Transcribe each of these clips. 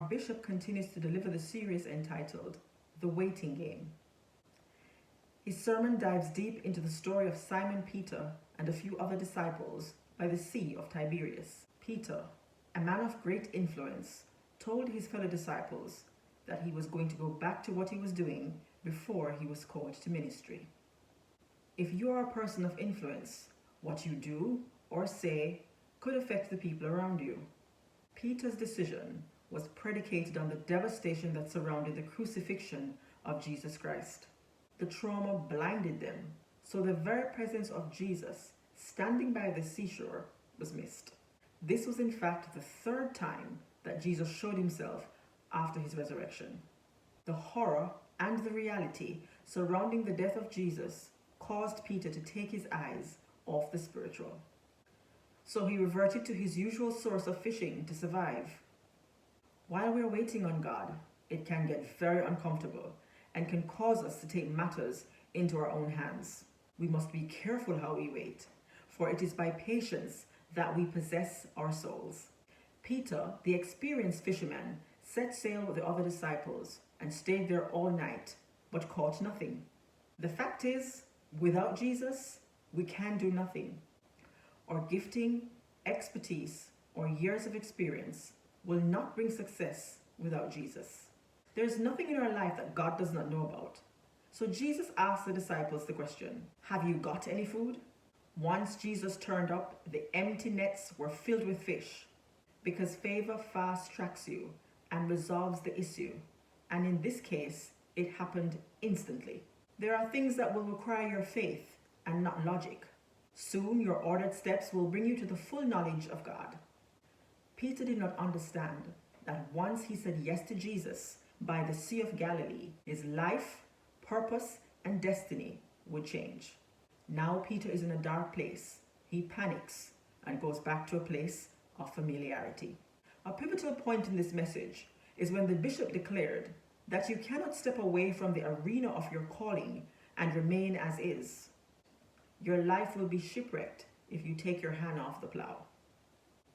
Bishop continues to deliver the series entitled The Waiting Game. His sermon dives deep into the story of Simon Peter and a few other disciples by the Sea of Tiberias. Peter, a man of great influence, told his fellow disciples that he was going to go back to what he was doing before he was called to ministry. If you are a person of influence, what you do or say could affect the people around you. Peter's decision was predicated on the devastation that surrounded the crucifixion of Jesus Christ. The trauma blinded them, so the very presence of Jesus standing by the seashore was missed. This was in fact the third time that Jesus showed himself after his resurrection. The horror and the reality surrounding the death of Jesus caused Peter to take his eyes off the spiritual. So he reverted to his usual source of fishing to survive. While we're waiting on God, it can get very uncomfortable and can cause us to take matters into our own hands. We must be careful how we wait, for it is by patience that we possess our souls. Peter, the experienced fisherman, set sail with the other disciples and stayed there all night, but caught nothing. The fact is, without Jesus, we can do nothing. Our gifting, expertise, or years of experience will not bring success without Jesus. There is nothing in our life that God does not know about. So Jesus asked the disciples the question, have you got any food? Once Jesus turned up, the empty nets were filled with fish, because favor fast tracks you and resolves the issue. And in this case, it happened instantly. There are things that will require your faith and not logic. Soon your ordered steps will bring you to the full knowledge of God. Peter did not understand that once he said yes to Jesus by the Sea of Galilee, his life, purpose, and destiny would change. Now Peter is in a dark place. He panics and goes back to a place of familiarity. A pivotal point in this message is when the bishop declared that you cannot step away from the arena of your calling and remain as is. Your life will be shipwrecked if you take your hand off the plow.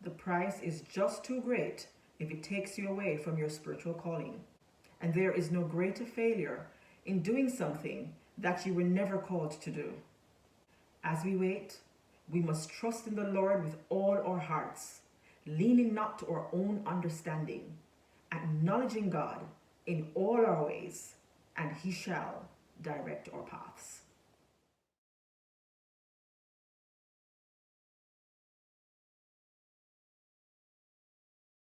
The price is just too great if it takes you away from your spiritual calling. And there is no greater failure in doing something that you were never called to do. As we wait, we must trust in the Lord with all our hearts, leaning not to our own understanding, acknowledging God in all our ways, and He shall direct our paths.